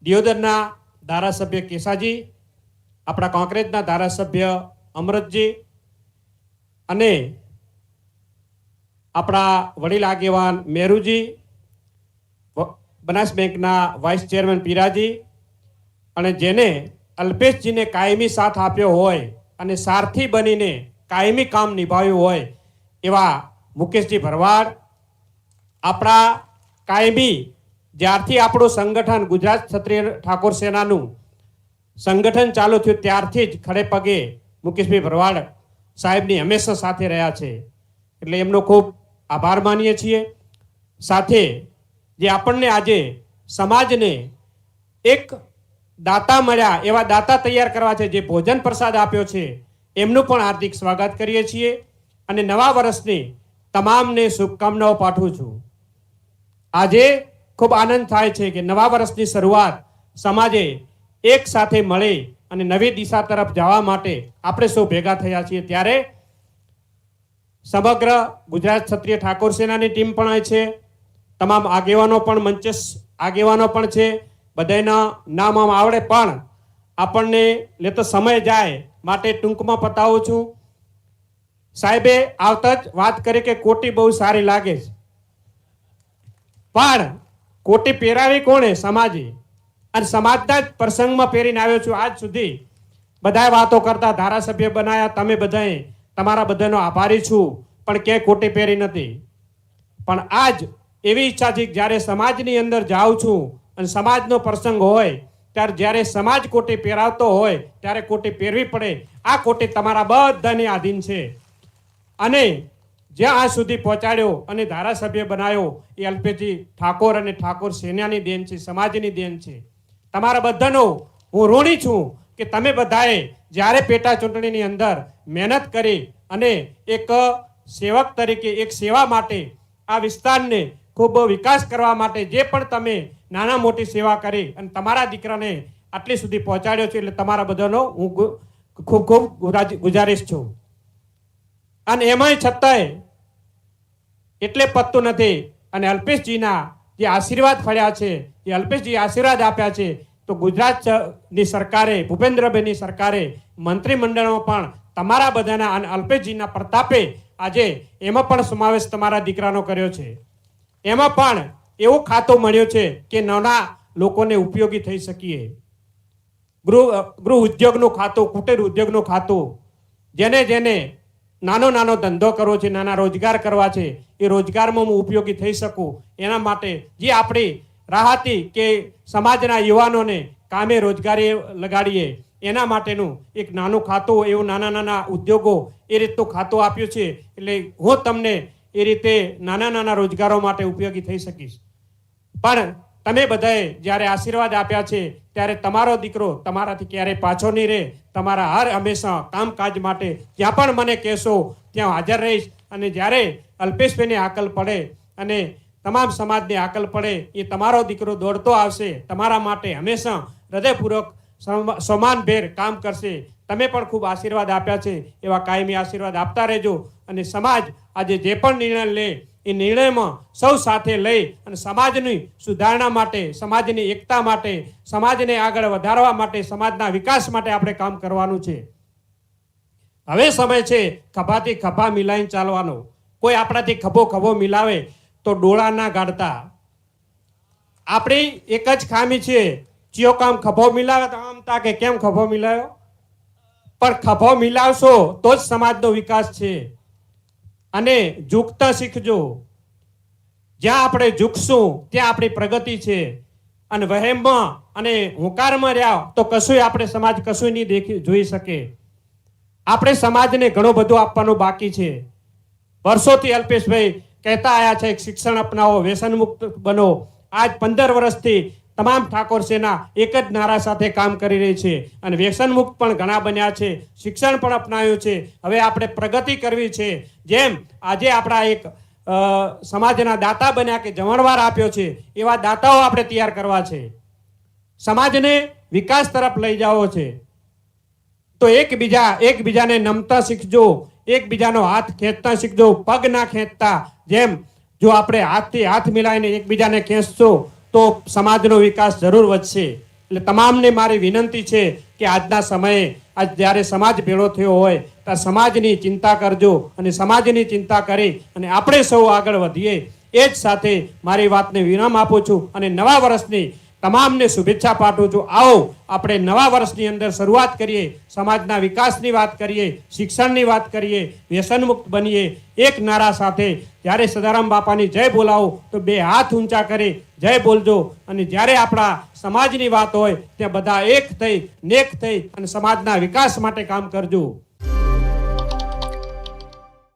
દિયોદરના ધારાસભ્ય કેસાજી, આપણા કોંકરેજના ધારાસભ્ય અમૃતજી અને આપણા વડીલ આગેવાન મેરુજી, બનાસ બેંકના વાઇસ ચેરમેન પીરાજી અને જેને અલ્પેશજીને કાયમી સાથ આપ્યો હોય અને સારથી બનીને કાયમી કામ નિભાવ્યું હોય એવા મુકેશજી ભરવાડ, આપણા કાયમી જ્યારથી આપણું સંગઠન ગુજરાત ક્ષત્રિય ઠાકોર સેનાનું સંગઠન ચાલુ થયું ત્યારથી જ ખડે પગે મુકેશભાઈ ભરવાડ સાહેબની હંમેશા સાથે રહ્યા છે, એટલે એમનો ખૂબ આભાર માનીએ છીએ. સાથે જે આપણને આજે સમાજને એક દાતા મળ્યા એવા દાતા તૈયાર કરવા છે, જે ભોજન પ્રસાદ આપ્યો છે, એમનું પણ હાર્દિક સ્વાગત કરીએ છીએ અને નવા વર્ષની તમામને શુભકામનાઓ પાઠવું છું. આજે ખૂબ આનંદ થાય છે કે નવા વર્ષની શરૂઆત સમાજે એક સાથે મળી અને નવી દિશા તરફ જવા માટે આપણે સૌ ભેગા થયા છીએ. ત્યારે સમગ્ર ગુજરાત ક્ષત્રિય ઠાકોર સેનાની ટીમ પણ છે, તમામ આગેવાનો પણ મંચસ્થ આગેવાનો પણ છે, બધાના નામ આવડે પણ આપણને લેતો સમય જાય માટે ટૂંકમાં પતાવું છું. સાહેબે આવતા જ વાત કરી કે કોટી બહુ સારી લાગે છે, પણ કોટી પહેરાવી કોણે? સમાજે. અને સમાજના જ પ્રસંગમાં પહેરીને આવ્યો છું. આજ સુધી બધાએ વાતો કરતા ધારાસભ્ય બનાયા, તમે બધાએ તમારા બધાનો આભારી છું, પણ ક્યાંય કોટી પહેરી નથી. પણ આજ એવી ઈચ્છા છે કે જ્યારે સમાજની અંદર જાઉં છું અને સમાજનો પ્રસંગ હોય ત્યારે જ્યારે સમાજ કોટી પહેરાવતો હોય ત્યારે કોટી પહેરવી પડે. આ કોટી તમારા બધાને આધીન છે અને જ્યાં આ સુધી પહોંચાડ્યો અને ધારાસભ્ય બનાવ્યો એ અલ્પેશજી ઠાકોર અને ઠાકોર સેનાની દેન છે, સમાજની દેન છે. તમારા બધાનો હું ઋણી છું કે તમે બધાએ જ્યારે પેટા ચૂંટણીની અંદર મહેનત કરી અને એક સેવક તરીકે એક સેવા માટે આ વિસ્તારને ખૂબ વિકાસ કરવા માટે જે પણ તમે નાના મોટી સેવા કરી અને તમારા દીકરાને આટલી સુધી પહોંચાડ્યો છે, એટલે તમારા બધાનો હું ખૂબ ખૂબ ગુજારીશ છું. અને એમાંય છતાંય એટલે પતતું નથી અને અલ્પેશજીના જે આશીર્વાદ ફળ્યા છે, જે અલ્પેશજી આશીર્વાદ આપ્યા છે, તો ગુજરાતની સરકારે, ભૂપેન્દ્રભાઈની સરકારે મંત્રીમંડળમાં પણ તમારા બધાના અને અલ્પેશજીના પ્રતાપે આજે એમાં પણ સમાવેશ તમારા દીકરાનો કર્યો છે. એમાં પણ એવું ખાતું મળ્યું છે કે નાના લોકોને ઉપયોગી થઈ શકીએ. ગૃહ ઉદ્યોગનું ખાતું, કુટીર ઉદ્યોગનું ખાતું, જેને જેને નાનો નાનો ધંધો કરવો છે, નાના રોજગાર કરવા છે, એ રોજગારમાં હું ઉપયોગી થઈ શકું એના માટે જે આપણી રાહતી કે સમાજના યુવાનોને કામે રોજગારી લગાડીએ એના માટેનું એક નાનું ખાતું, એવું નાના નાના ઉદ્યોગો એ રીતનું ખાતું આપ્યું છે. એટલે હું તમને એ રીતે નાના નાના રોજગારો માટે ઉપયોગી થઈ શકીશ. પણ તમે બધાએ જ્યારે આશીર્વાદ આપ્યા છે ત્યારે તમારો દીકરો તમારાથી ક્યારેય પાછો નહીં રહે. તમારા હર હંમેશા કામકાજ માટે જ્યાં પણ મને કહેશો ત્યાં હાજર રહીશ. અને જ્યારે અલ્પેશભાઈને આકલ પડે અને તમામ સમાજને આકલ પડે એ તમારો દીકરો દોડતો આવશે, તમારા માટે હંમેશા હૃદયપૂર્વક સમાનભેર કામ કરશે. તમે પણ ખૂબ આશીર્વાદ આપ્યા છે, એવા કાયમી આશીર્વાદ આપતા રહેજો. અને સમાજ આજે જે પણ નિર્ણય લે એ નિર્ણયમાં સૌ સાથે લઈ અને સમાજની સુધારણા માટે, સમાજની એકતા માટે, સમાજને આગળ વધારવા માટે, સમાજના વિકાસ માટે આપણે કામ કરવાનું છે. હવે સમય છે ખભાથી ખભા મિલાઈને ચાલવાનો. કોઈ આપણાથી ખભો મિલાવે તો ડોળા ના ગાડતા. આપણી એક જ ખામી છે, ચિયો કામ ખભો મિલાવે તો આમ તા કે કેમ ખભો મિલાવ્યો? પણ ખભો મિલાવશો તો જ સમાજનો વિકાસ છે. અને ઝૂકતા શીખજો. જ્યાં આપણે ઝૂકશું ત્યાં આપણી પ્રગતિ છે. અને વહેમમાં અને હુંકારમાં રહ્યા તો કશું આપણે સમાજ કશું નહીં જોઈ શકે. આપણે સમાજને ઘણું બધું આપવાનું બાકી છે. વર્ષોથી અલ્પેશભાઈ કહેતા આવ્યા છે શિક્ષણ અપનાવો, વ્યસન મુક્ત બનો. આજ 15 વર્ષથી તમામ ઠાકોર સેના એક જ નારા સાથે કામ કરી રહી છે અને વ્યસન મુક્ત પણ ઘણા બન્યા છે, શિક્ષણ પણ અપનાવ્યું છે. હવે આપણે પ્રગતિ કરવી છે. જેમ આજે આપણા એક સમાજના દાતા બન્યા કે જમણવાર આપ્યો છે, એવા દાતાઓ આપણે તૈયાર કરવા છે. સમાજને વિકાસ તરફ લઈ જવો છે. તો એકબીજાને નમતા શીખજો, એકબીજાનો હાથ ખેંચતા શીખજો, પગ ના ખેંચતા. જેમ જો આપણે હાથથી હાથ મિલાવીને એકબીજાને ખેંચશો તો સમાજનો વિકાસ જરૂર વધશે. એટલે તમામને મારી વિનંતી છે કે આજના સમયે આજ જ્યારે સમાજ ભેળો થયો હોય ત્યારે સમાજની ચિંતા કરજો અને સમાજની ચિંતા કરી અને આપણે સૌ આગળ વધીએ એ જ સાથે મારી વાતને વિરામ આપું છું અને નવા વર્ષની તમામને શુભેચ્છા પાઠવું છું. આવો આપણે નવા વર્ષની અંદર શરૂઆત કરીએ, સમાજના વિકાસની વાત કરીએ, શિક્ષણની વાત કરીએ, વ્યસનમુક્ત બનીએ. એક નારા સાથે જ્યારે સદારામ બાપાની જય બોલાવો તો બે હાથ ઊંચા કરી જય બોલજો અને જ્યારે આપણા સમાજની વાત હોય ત્યાં બધા એક થઈ નેક થઈ અને સમાજના વિકાસ માટે કામ કરજો.